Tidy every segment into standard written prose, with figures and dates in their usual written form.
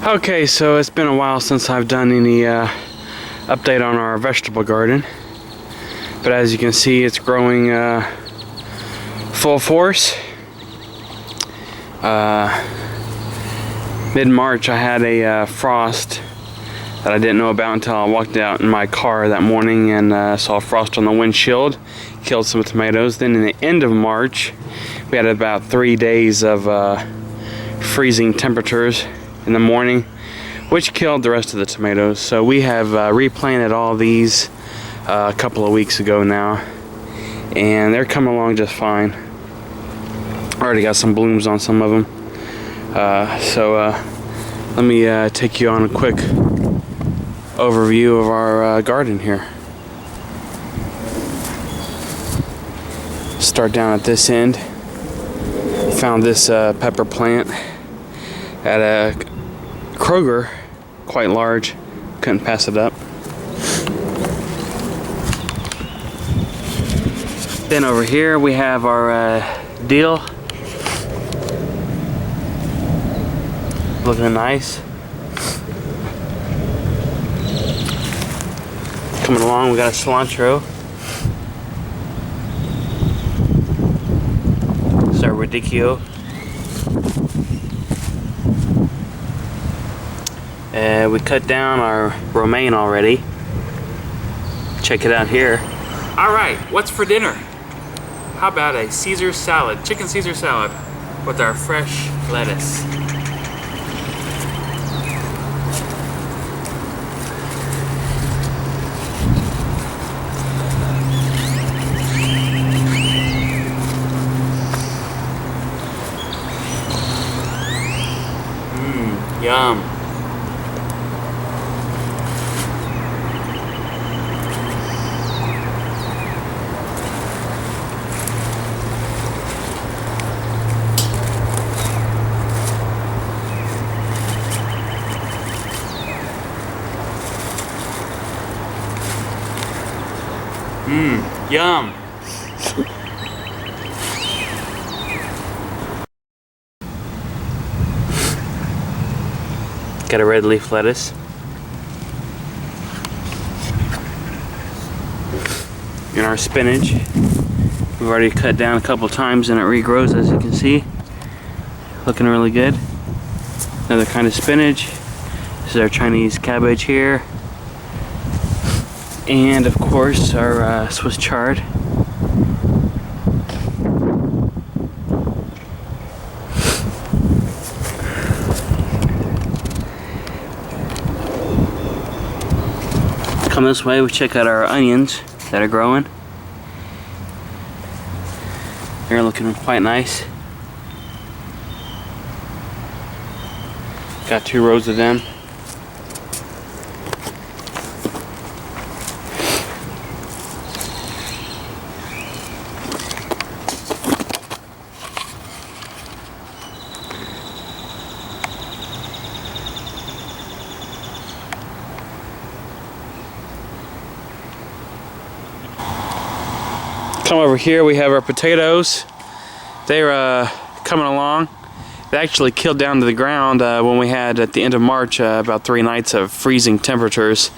Okay, so it's been a while since I've done any update on our vegetable garden, but as you can see, it's growing full force. Mid-March I had a frost that I didn't know about until I walked out in my car that morning and saw frost on the windshield, killed some tomatoes. Then in the end of March we had about 3 days of freezing temperatures in the morning, which killed the rest of the tomatoes. So we have replanted all these a couple of weeks ago now, and they're coming along just fine. Already got some blooms on some of them. Let me take you on a quick overview of our garden here. Start down at this end. Found this pepper plant at a Kroger, quite large, couldn't pass it up. Then over here we have our dill, looking nice. Coming along, we got a cilantro. This is our radicchio. We cut down our romaine already. Check it out here. Alright, what's for dinner? How about a Caesar salad, chicken Caesar salad with our fresh lettuce. Yum. Yum. Got a red leaf lettuce. And our spinach. We've already cut down a couple times and it regrows, as you can see. Looking really good. Another kind of spinach. This is our Chinese cabbage here. And of course our Swiss chard. Come this way, we check out our onions that are growing. They're looking quite nice. Got 2 rows of them. Come over here, we have our potatoes. They're coming along. They actually killed down to the ground when we had, at the end of March, about 3 nights of freezing temperatures,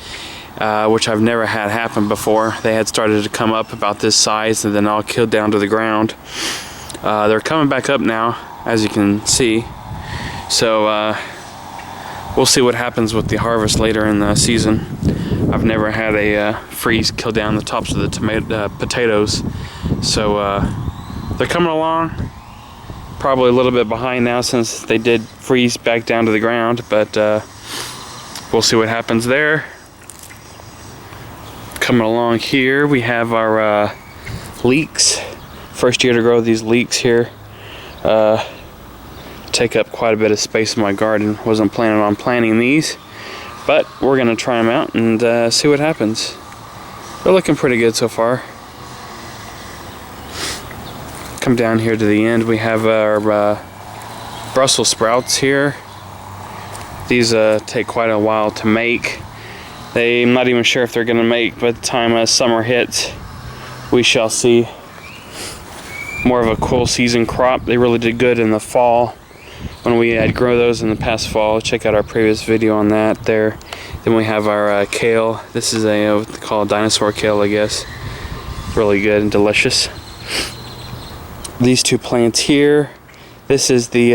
which I've never had happen before. They had started to come up about this size and then all killed down to the ground. They're coming back up now, as you can see. So we'll see what happens with the harvest later in the season. I've never had a freeze kill down the tops of the potatoes. So they're coming along. Probably a little bit behind now since they did freeze back down to the ground, but we'll see what happens there. Coming along here, we have our leeks. First year to grow these leeks here. Take up quite a bit of space in my garden. Wasn't planning on planting these, but we're gonna try them out and see what happens. They're looking pretty good so far. Come down here to the end, we have our Brussels sprouts here. These take quite a while to make. I'm not even sure if they're gonna make by the time summer hits. We shall see. More of a cool season crop. They really did good in the fall. when we had grown those in the past fall. Check out our previous video on that there. Then we have our kale. This is a what they call dinosaur kale, I guess. Really good and delicious. These two plants here. This is the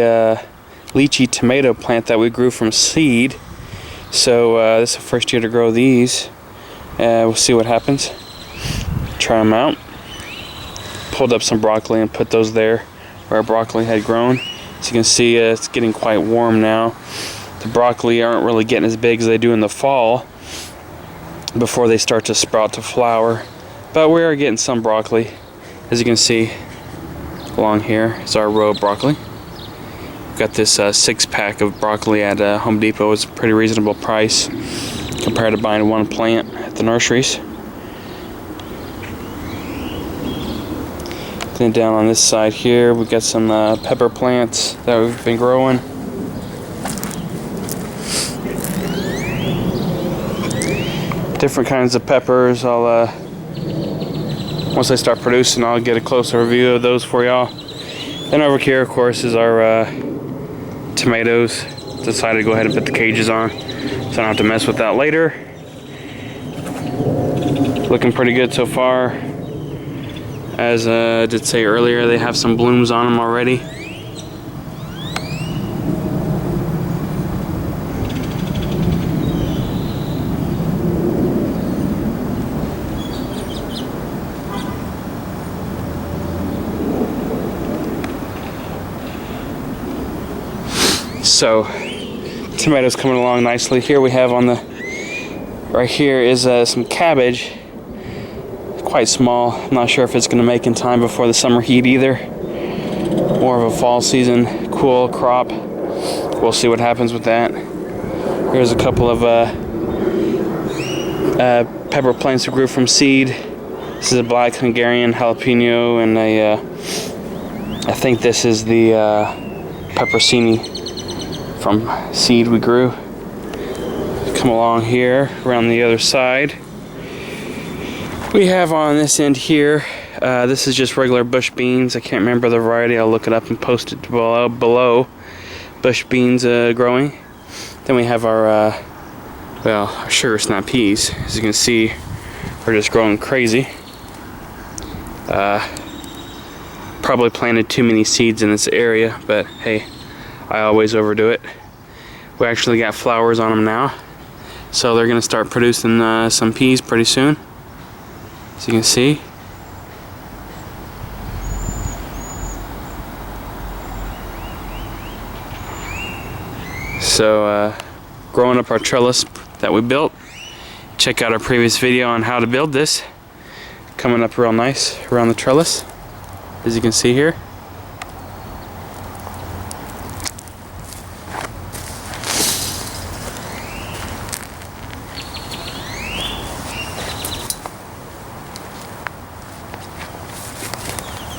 lychee tomato plant that we grew from seed. So this is the first year to grow these. We'll see what happens. Try them out. Pulled up some broccoli and put those there where our broccoli had grown. As you can see, it's getting quite warm now. The broccoli aren't really getting as big as they do in the fall before they start to sprout to flower. But we are getting some broccoli. As you can see along here is our row of broccoli. We've got this 6-pack of broccoli at Home Depot. It's a pretty reasonable price compared to buying one plant at the nurseries. Then down on this side here, we've got some pepper plants that we've been growing. Different kinds of peppers. Once they start producing, I'll get a closer view of those for y'all. Then over here, of course, is our tomatoes. Decided to go ahead and put the cages on, so I don't have to mess with that later. Looking pretty good so far. As I did say earlier, they have some blooms on them already. So, tomatoes coming along nicely. Here we have on the right here is some cabbage. Quite small. I'm not sure if it's going to make in time before the summer heat either. More of a fall season cool crop. We'll see what happens with that. Here's a couple of pepper plants we grew from seed. This is a black Hungarian jalapeno, and I think this is the peppercini from seed we grew. Come along here around the other side. We have on this end here, this is just regular bush beans. I can't remember the variety. I'll look it up and post it below. Bush beans growing. Then we have our, our sugar snap peas. As you can see, we're just growing crazy. Probably planted too many seeds in this area, but hey, I always overdo it. We actually got flowers on them now, so they're gonna start producing some peas pretty soon. As you can see. So, growing up our trellis that we built. Check out our previous video on how to build this. Coming up real nice around the trellis, as you can see here.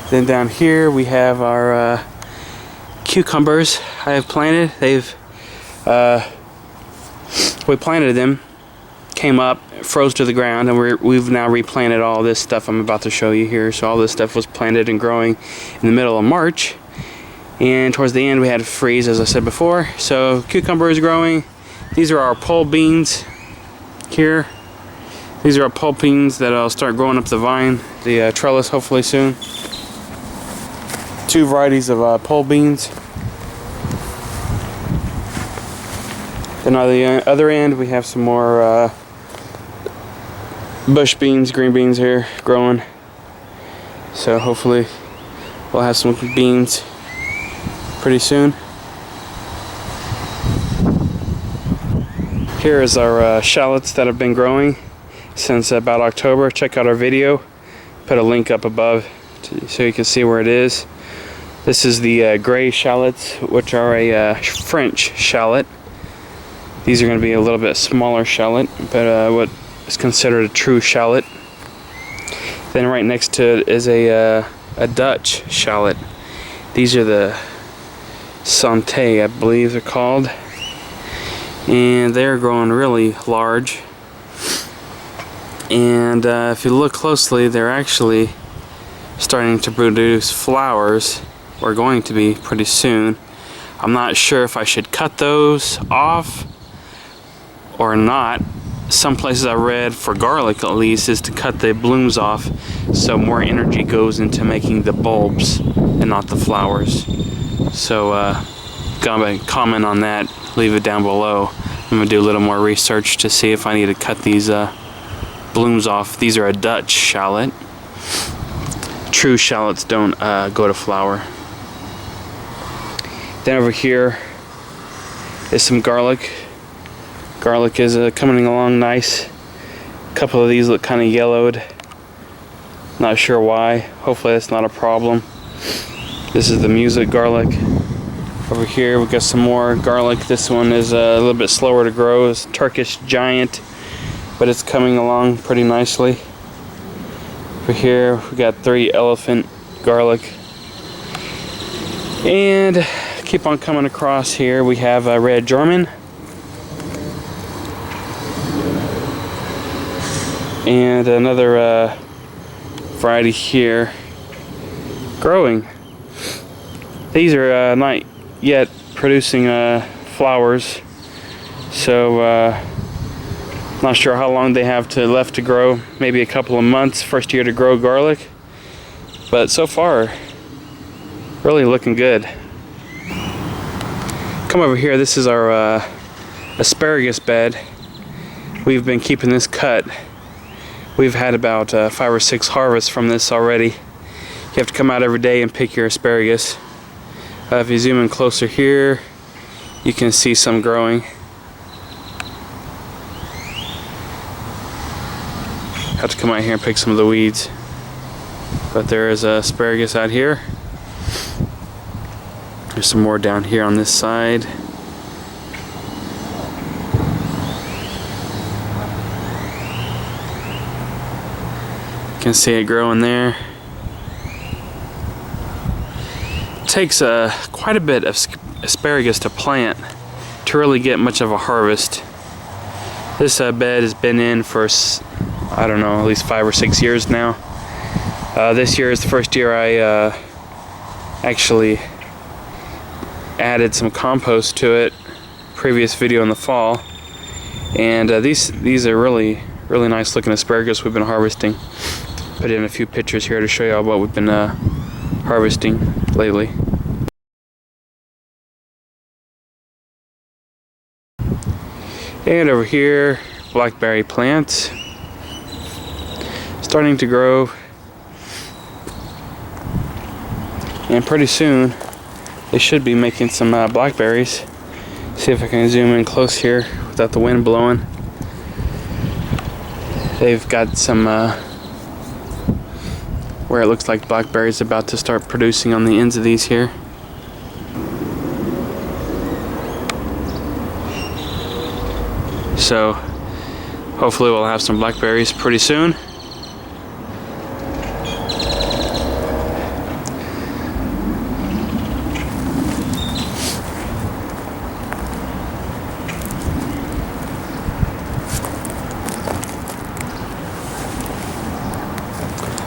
Then down here we have our cucumbers I have planted. We planted them, came up, froze to the ground, and we've now replanted all this stuff I'm about to show you here. So all this stuff was planted and growing in the middle of March, and towards the end we had to freeze, as I said before. So cucumber is growing. These are our pole beans here. These are our pole beans that I'll start growing up the vine, the trellis, hopefully soon. Two varieties of pole beans. Then on the other end we have some more bush beans, green beans here growing. So hopefully we'll have some beans pretty soon. Here is our shallots that have been growing since about October. Check out our video. Put a link up above so you can see where it is. This is the gray shallots, which are a French shallot. These are going to be a little bit smaller shallot, but what is considered a true shallot. Then right next to it is a Dutch shallot. These are the Santé, I believe they're called. And they're growing really large. And if you look closely, they're actually starting to produce flowers. We're going to be pretty soon. I'm not sure if I should cut those off or not. Some places I read, for garlic at least, is to cut the blooms off so more energy goes into making the bulbs and not the flowers. So gonna comment on that, leave it down below. I'm gonna do a little more research to see if I need to cut these blooms off. These are a Dutch shallot. True shallots don't go to flower. Then over here is some garlic. Garlic is coming along nice. A couple of these look kind of yellowed. Not sure why. Hopefully that's not a problem. This is the music garlic. Over here we got some more garlic. This one is a little bit slower to grow. It's Turkish giant, but it's coming along pretty nicely. Over here we got 3 elephant garlic. And keep on coming across here. We have a red German. And another variety here growing. These are not yet producing flowers, so not sure how long they have left to grow. Maybe a couple of months, first year to grow garlic, but so far really looking good. Come over here. This is our asparagus bed. We've been keeping this cut. We've had about 5 or 6 harvests from this already. You have to come out every day and pick your asparagus. If you zoom in closer here, you can see some growing. Have to come out here and pick some of the weeds. But there is asparagus out here. There's some more down here on this side. You can see it growing there. It takes quite a bit of asparagus to plant to really get much of a harvest. This bed has been in for, I don't know, at least 5 or 6 years now. This year is the first year I actually added some compost to it. Previous video in the fall, and these are really nice looking asparagus we've been harvesting. Put in a few pictures here to show y'all what we've been harvesting lately. And over here, blackberry plants starting to grow, and pretty soon they should be making some blackberries. See if I can zoom in close here without the wind blowing. They've got some where it looks like blackberries about to start producing on the ends of these here. So hopefully we'll have some blackberries pretty soon.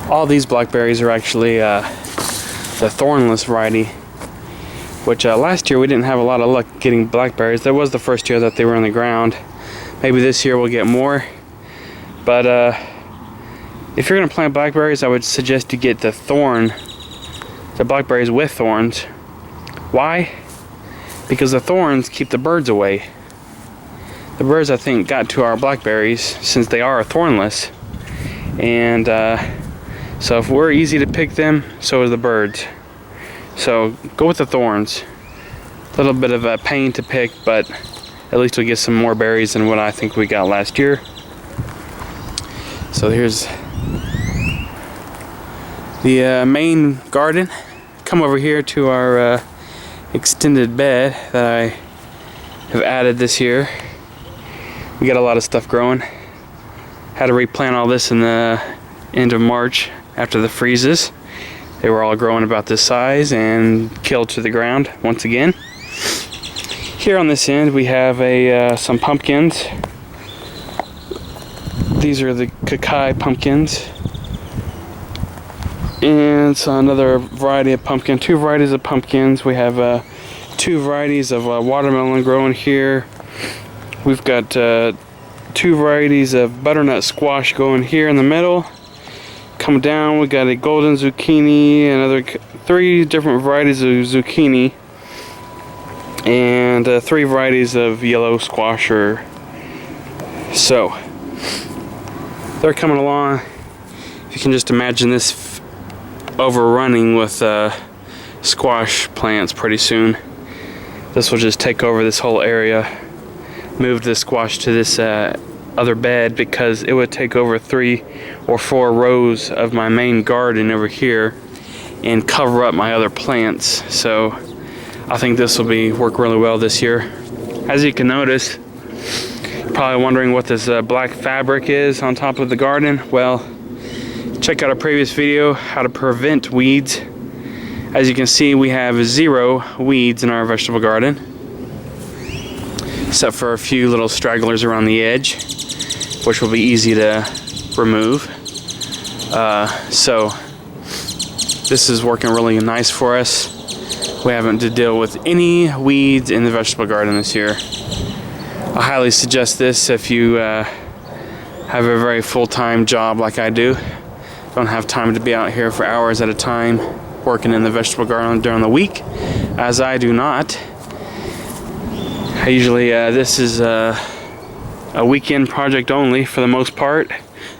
All these blackberries are actually the thornless variety, which last year we didn't have a lot of luck getting blackberries. That was the first year that they were on the ground. Maybe this year we'll get more, but if you're gonna plant blackberries, I would suggest you get the blackberries with thorns. Why? Because the thorns keep the birds away. The birds, I think, got to our blackberries since they are thornless, and so if we're easy to pick them, so are the birds. So go with the thorns. A little bit of a pain to pick, but at least we'll get some more berries than what I think we got last year. So here's the main garden. Come over here to our extended bed that I have added this year. We got a lot of stuff growing. Had to replant all this in the end of March after the freezes. They were all growing about this size and killed to the ground once again. Here on this end we have some pumpkins. These are the Kakai pumpkins. And so another variety of pumpkin, 2 varieties of pumpkins. We have 2 varieties of watermelon growing here. We've got 2 varieties of butternut squash going here in the middle. Come down, we got a golden zucchini, another 3 different varieties of zucchini, and 3 varieties of yellow squash. So they're coming along. You can just imagine this overrunning with squash plants pretty soon. This will just take over this whole area. Move the squash to this other bed because it would take over 3 or 4 rows of my main garden over here and cover up my other plants. So I think this will work really well this year. As you can notice, you're probably wondering what this black fabric is on top of the garden. Well, check out our previous video, how to prevent weeds. As you can see, we have 0 weeds in our vegetable garden, except for a few little stragglers around the edge, which will be easy to remove. So this is working really nice for us. We haven't to deal with any weeds in the vegetable garden this year. I highly suggest this if you have a very full-time job like I do. Don't have time to be out here for hours at a time working in the vegetable garden during the week, as I do not. I usually, this is a weekend project only for the most part.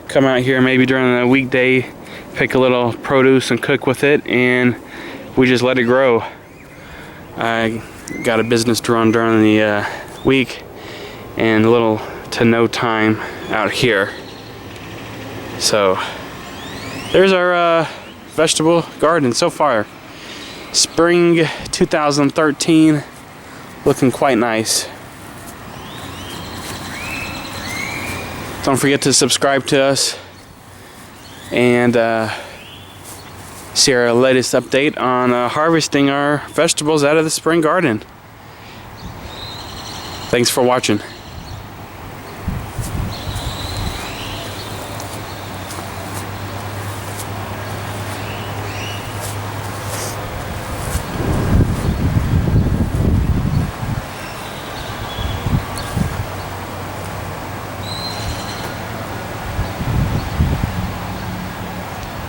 Come out here maybe during the weekday, pick a little produce and cook with it, and we just let it grow. I got a business to run during the week and little to no time out here. So there's our vegetable garden so far. Spring 2013, looking quite nice. Don't forget to subscribe to us and see our latest update on harvesting our vegetables out of the spring garden. Thanks for watching.